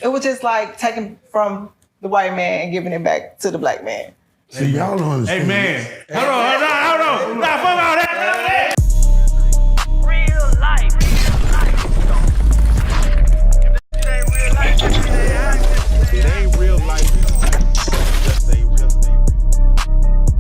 It was just like taking from the white man and giving it back to the black man. See, y'all don't understand. Hey, man. Hold on. Nah, fuck all that. Real life. If it ain't real life, It ain't real life. Just say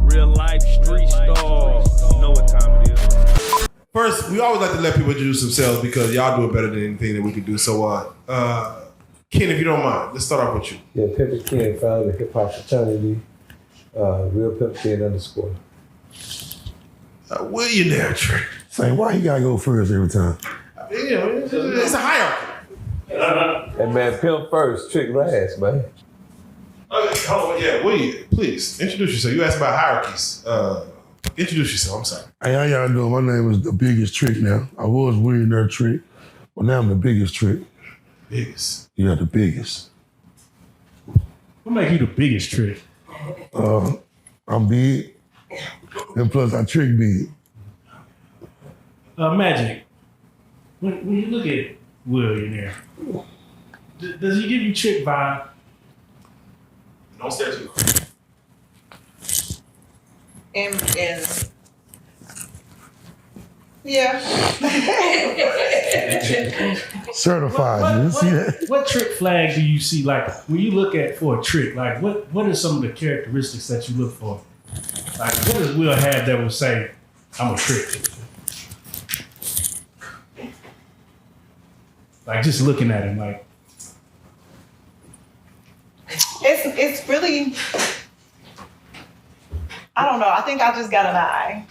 real life street stars. Know what time it is. First, we always like to let people introduce themselves because y'all do it better than anything that we can do. So, Ken, if you don't mind, let's start off with you. Yeah, PlMPlN Ken, founder of Hip Hop Fraternity, Real PlMPlN _. Willionaire Trick. Say, why you gotta go first every time? You know, it's a hierarchy. And man, Pimp first, Trick last, man. Okay, hold on, yeah, Willie, please introduce yourself. You asked about hierarchies. Introduce yourself. I'm sorry. Hey, how y'all doing? My name is the biggest Trick now. I was Willionaire Trick, but now I'm the biggest Trick. Biggest. Yeah, the biggest. What make you the biggest trick? I'm big, and plus I trick big. Magic. When you look at Willionaire, does he give you trick vibe? Don't stare too hard. Yeah. Certified. You see that? What trick flag do you see? Like when you look at for a trick, like what are some of the characteristics that you look for? Like what does Will have that will say, I'm a trick? Like just looking at him, like It's really, I don't know. I think I just got an eye.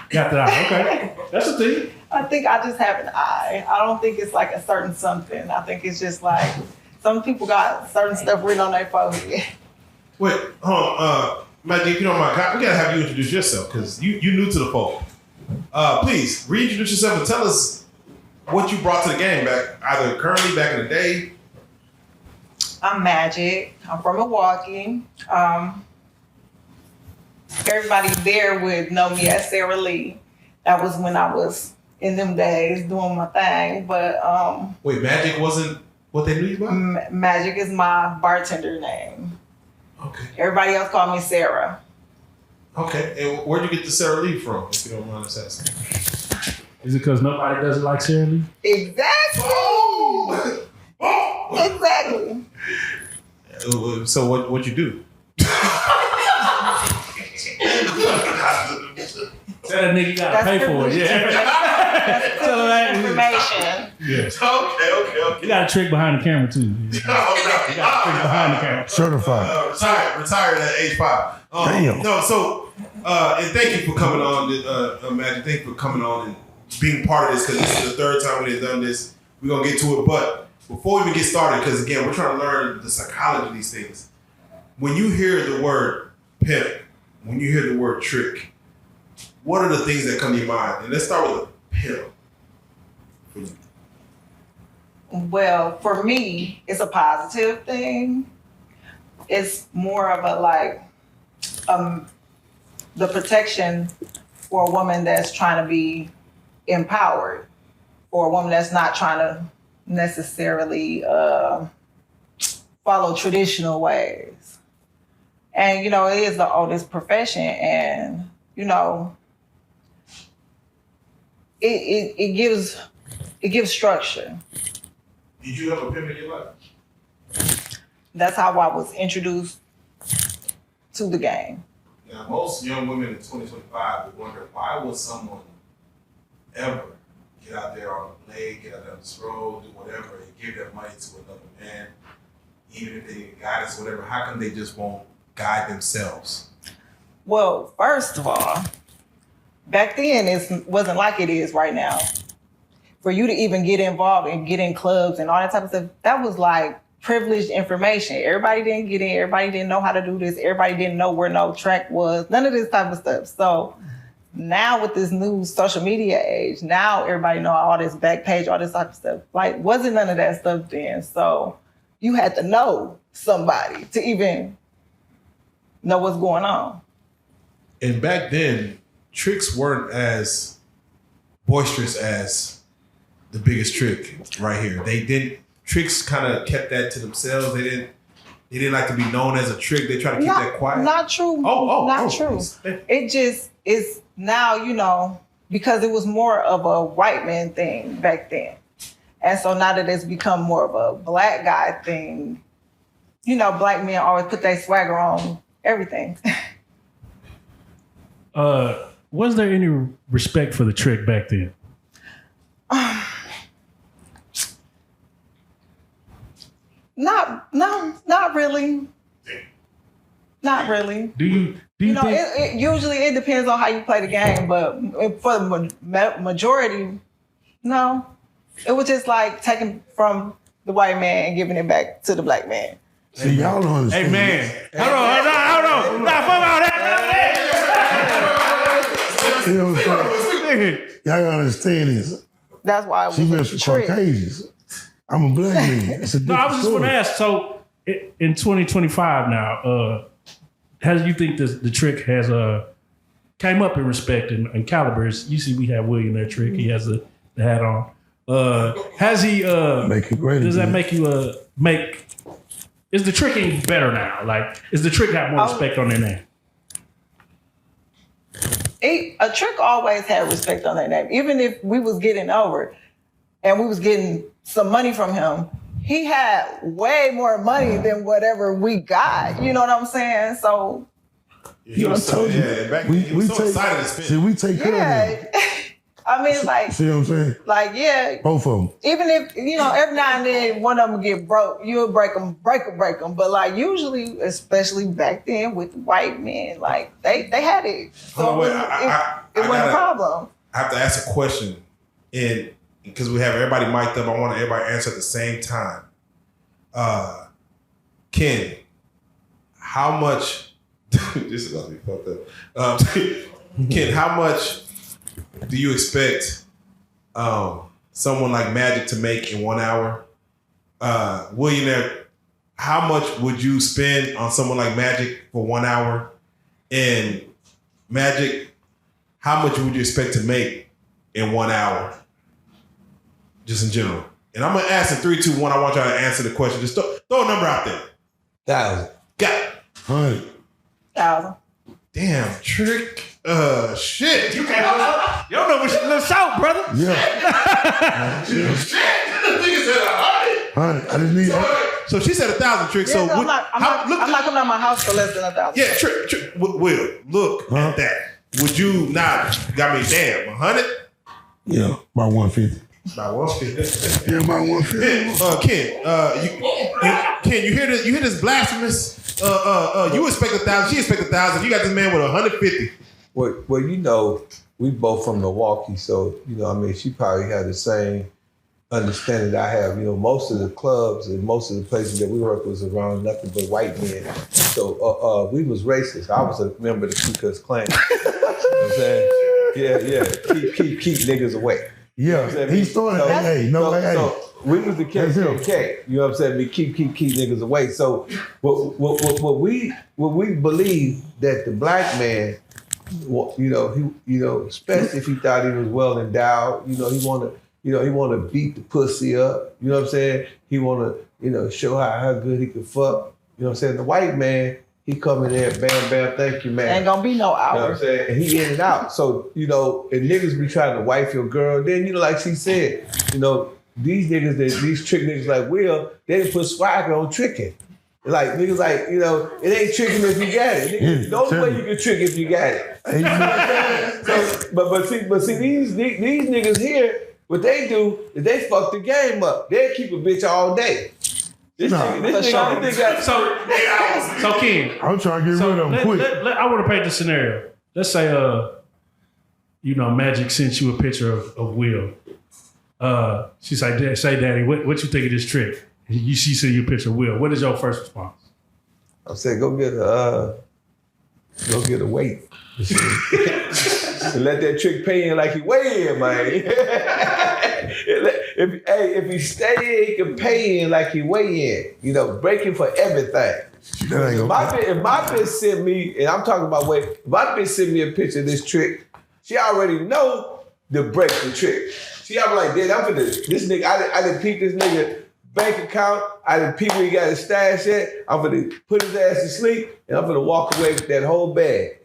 got that eye. Okay, that's the thing. I think I just have an eye. I don't think it's like a certain something. I think it's just like some people got certain stuff written on their forehead. Wait, hold on. Magic, if you don't mind, we gotta have you introduce yourself because you new to the fold. Please reintroduce yourself and tell us what you brought to the game back, either currently, back in the day. I'm Magic. I'm from Milwaukee. Everybody there would know me as Sarah Lee. That was when I was in them days doing my thing. But Wait, Magic wasn't what they knew you by? Magic is my bartender name. Okay. Everybody else called me Sarah. Okay. And where'd you get the Sarah Lee from, if you don't mind us asking? Is it because nobody does it like Sarah Lee? Exactly. Oh! Exactly. So what you do? Tell that nigga you gotta pay for it. Yeah. Tell him that Information. Yes. Okay. You got a trick behind the camera too. You got a trick behind the camera. Certified. Retired at age 5. Damn. No, so and thank you for coming on, Magic. Thank you for coming on and being part of this because this is the third time we've done this. We're gonna get to it, but before we even get started, because again, we're trying to learn the psychology of these things. When you hear the word pimp, when you hear the word trick, what are the things that come to your mind? And let's start with a pimp. For you. Well, for me, it's a positive thing. It's more of a like the protection for a woman that's trying to be empowered, or a woman that's not trying to necessarily follow traditional ways. And, you know, it is the oldest profession and, you know, it gives structure. Did you have a pimp in your life? That's how I was introduced to the game. Now, most young women in 2025 would wonder, why would someone ever get out there on a blade, get out there on this road, do whatever, and give their money to another man, even if they need guidance or whatever? How come they just won't guide themselves? Well, first of all, back then it wasn't like it is right now. For you to even get involved and get in clubs and all that type of stuff, that was like privileged information. Everybody didn't get in. Everybody didn't know how to do this. Everybody didn't know where no track was. None of this type of stuff. So now with this new social media age, now everybody know all this back page, all this type of stuff. Like, wasn't none of that stuff then. So you had to know somebody to even know what's going on. And back then, tricks weren't as boisterous as the biggest trick right here. They didn't tricks kind of kept that to themselves. They didn't like to be known as a trick. They try to keep that quiet. Not true. Not true. It just is now, you know, because it was more of a white man thing back then. And so now that it's become more of a black guy thing, you know, black men always put their swagger on everything. Was there any respect for the trick back then? Not really. Not really. Do you You know, think it usually it depends on how you play the game, but for the majority, no. It was just like taking from the white man and giving it back to the black man. See, y'all don't understand. Hey man, hold on. Nah, fuck all that. You know what I'm saying? Y'all gotta understand this. That's why it was She a messed with trick. Caucasians. I'm a black man. It's a No, I was different just going to story. ask. So, in 2025 now, how do you think the trick has came up in respect and calibers? You see, we have William there, trick. He has the hat on. Has he? Make it great Does that again. make you make? Is the tricking better now? Like, is the trick have more respect on their name? A trick always had respect on their name. Even if we was getting over and we was getting some money from him, he had way more money than whatever we got. You know what I'm saying? So I told you. Yeah, back then, he was so excited to spin. See, we take care of them. yeah. I mean, like, See what I'm saying? yeah. Both of them. Even if, you know, every now and then one of them get broke, you'll break them. But like usually, especially back then with white men, like they had it. So Hold on, wait, it I wasn't a gotta- problem. I have to ask a question, and because we have everybody mic'd up, I want everybody to answer at the same time. Ken, how much? This is gonna be fucked up. Ken, how much do you expect someone like Magic to make in 1 hour? Willionaire, how much would you spend on someone like Magic for 1 hour? And Magic, how much would you expect to make in 1 hour? Just in general. And I'm gonna ask in 3, 2, 1. I want y'all to answer the question. Just throw a number out there. 1,000. Got it. 100. 1,000. Damn, trick. Shit. You know what little shout, brother. Yeah. Nigga said 100. 100. I just need So she said 1,000, trick. So I'm not coming out of my house for less than 1,000. yeah, trick. Will, look at that. Would you not? Got me damn 100. Yeah, about 150. About 150. Yeah, about 150. Ken, you hear this? You hear this blasphemous? You expect 1,000. She expect 1,000. You got this man with 150. Well, you know, we both from Milwaukee, so you know, I mean, she probably had the same understanding that I have. You know, most of the clubs and most of the places that we worked was around nothing but white men. So we was racist. I was a member of the Ku Klux Klan. You know what I'm saying? Yeah. Keep niggas away. Yeah, he started. So we was the KKK. You know what I'm saying? We keep niggas away. So what we believe that the black man, especially if he thought he was well endowed, he want to beat the pussy up. You know what I'm saying? He want to show how good he could fuck. You know what I'm saying? The white man, he come in there, bam, bam, thank you, man. Ain't gonna be no You know what I'm hours. saying? And he in and out. So, and niggas be trying to wife your girl. Then, like she said, these niggas, these trick niggas like Will, they didn't put swagger on tricking. Like, niggas like, it ain't tricking if you got it. Niggas, the only way you can trick if you got it. You know what I'm saying? But see, these niggas here, what they do is they fuck the game up. They keep a bitch all day. This nigga got So Ken, I'm trying to get rid of him quick. I want to paint the scenario. Let's say, Magic sent you a picture of Will. She's like, say, Daddy, what you think of this trick? She sent you a picture of Will. What is your first response? I said, go get a weight. And let that trick pay in like he weigh in, man. If he stay in, he can pay in like he weigh in. Breaking for everything. If my bitch sent me, and I'm talking about weight, if my bitch sent me a picture of this trick, she already know to break the trick. She already like, Dad, this nigga, I didn't peep this nigga bank account. I done peep where he got his stash at. I'm gonna put his ass to sleep, and I'm gonna walk away with that whole bag.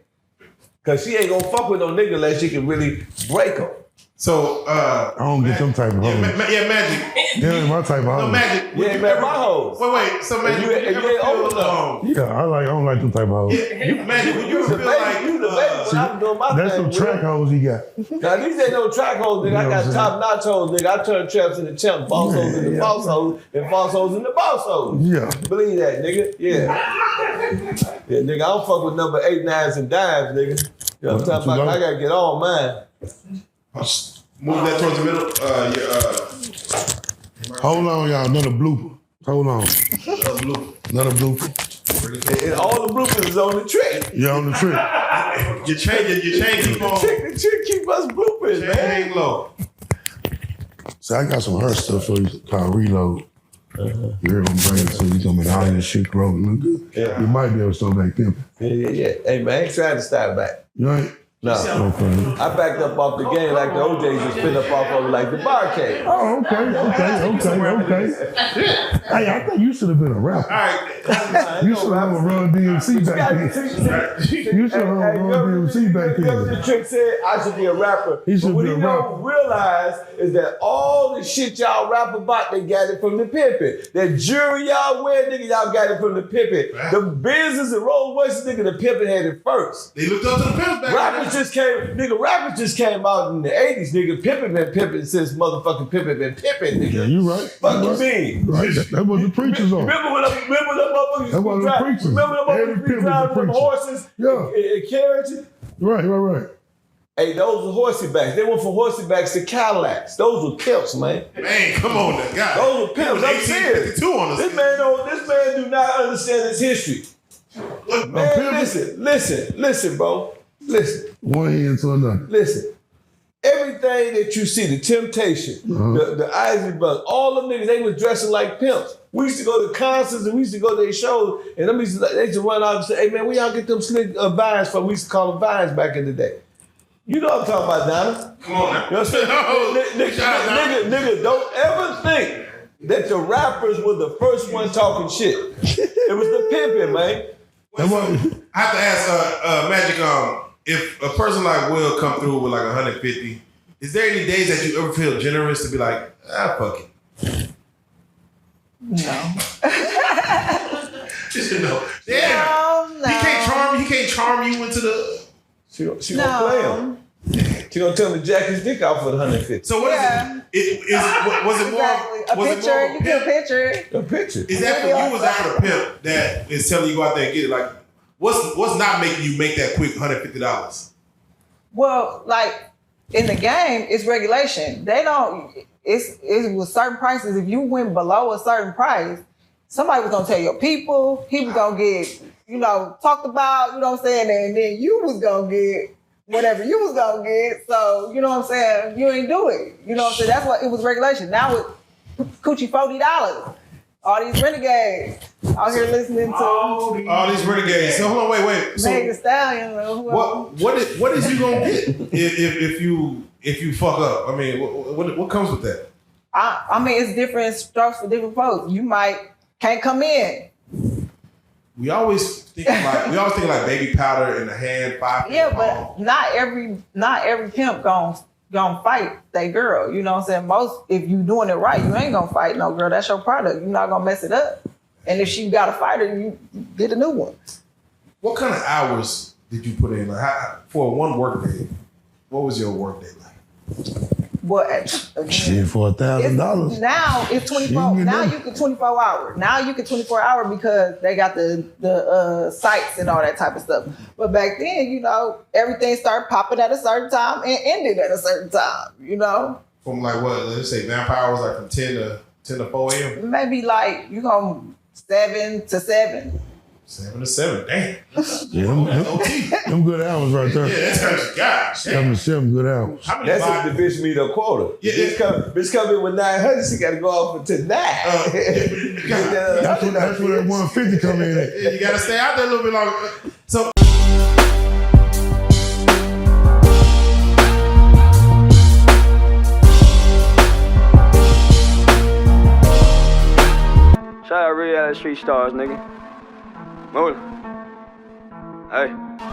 Cause she ain't gonna fuck with no nigga unless she can really break him. So I don't get them type of hoes. Yeah, Magic. That ain't my type of No, hoes. Magic. You ain't met my hoes. Wait. So Magic, You would ain't- you you ever ain't old feel enough. Yeah, I don't like them type of hoes. Magic, would you You ever the feel baby, like you the baby when I'm doing my That's thing. some Will. track hoes he got. Now these ain't no track hoes, nigga. You know I what got I'm top notch hoes, nigga. I turn traps into champ, boss hoes into boss hoes, and boss hoes into boss hoes. Yeah. Believe that, nigga. Yeah. Yeah, nigga, I don't fuck with number 8, 9s, and dimes, nigga. You know what I'm talking about? I gotta get all mine. move that towards the middle? Hold on, y'all. Another blooper. Hold on. Blue. Another blooper. And all the bloopers is on the trick. Yeah, on the trip. Your chain keep on. The trick keep us bloopers, Chain man. hang low. So I got some her stuff for you called Reload. You're gonna bring it to you. Gonna make all your shit grow look good. Yeah. You might be able to start back pimping. Yeah. Hey, man, I ain't trying to start back. You ain't? No. Okay. I backed up off the game like the OJs and spin up off of it like the barcade. Oh, okay. Hey, I think you should have been a rapper. All right. You should have run DMC back then. You should have run DMC back You know what the then. trick said? I should be a rapper. He should but what be he a don't rapper. realize is that all the shit y'all rap about, they got it from the pimpin'. That jewelry y'all wear, nigga, y'all got it from the pimpin'. The business and Rolls Royces, nigga, the pimpin' had it first. They looked up to the pimps back Rappers just came out in the 80s, nigga. Pimpin' been pimpin' since motherfucking Pimpin' been pimpin', nigga. Yeah, you right. Fuck you mean? Right. That was the preachers on. Remember them motherfuckers That was the preachers. Remember them Every motherfuckers pimp is a driving them preacher. horses Yeah. and carriages? Right. Hey, those were horsey backs. They went from horsey backs to Cadillacs. Those were pimps, man. Man, come on now, God. Those were pimps. I'm serious. 1852 on us. This man do not understand his history. Man, pimp- listen, bro. Listen. One hand to another. Listen. Everything that you see, the Temptation, the Isley Brothers, all them niggas, they was dressing like pimps. We used to go to concerts and we used to go to their shows, and they used to run out and say, hey man, where y'all get them slick vines from? We used to call them vines back in the day. You know what I'm talking about, Donna. Come on now. You know what I'm saying? Nigga, don't ever think that the rappers were the first one talking shit. It was the pimping, man. I have to ask Magic, if a person like Will come through with like 150, is there any days that you ever feel generous to be like, fuck it? No. Just no. Damn. No. He can't charm you into the. She gonna play him. She gonna tell him to jack his dick out for the 150. So what is it? Was it more? Exactly. A Was it picture, more you of a get a pimp? picture. A picture. Is that for you? Or is that for the pimp that is telling you go out there and get it? Like, what's not making you make that quick $150? Well, like in the game, it's regulation. They don't. It's with certain prices. If you went below a certain price, somebody was gonna tell your people. He was gonna get, talked about. You know what I'm saying? And then you was gonna get whatever you was gonna get. So you know what I'm saying? You ain't do it. You know what I'm saying? That's what it was regulation. Now with Coochie $40. All these renegades out here listening to All these renegades. So hold on, wait. So Meg Thee Stallion or whoever. what is you gonna get if you fuck up? I mean, what comes with that? I mean, it's different strokes for different folks. You can't come in. We always think like baby powder in the hand, 5 feet Yeah, long. but not every pimp gonna fight that girl. You know what I'm saying? Most, if you doing it right, you ain't gonna fight no girl. That's your product. You're not gonna mess it up. And if she got a fighter, you get a new one. What kind of hours did you put in? Like, for one work day, what was your work day like? But Shit, for $1,000. now it's 24. Shit, Now you can 24 hours. Now you can 24 hour because they got the sites and all that type of stuff. But back then, everything started popping at a certain time and ended at a certain time. From like what? Let's say vampire was like from 10 to 4 a.m. Maybe like 7 to 7. 7 to 7. Damn. Yeah, OT. them good hours right there. Yeah, that's actually gosh. 7 to 7 good hours. How many That's bodies? if the bitch meet her quota. Yeah, Bitch come in with 900, she got to go off to 9. That's where that 150 come in at. Yeah, you gotta stay out there a little bit longer. So Shout out Reallyfe Street Starz, nigga. Move. Hey.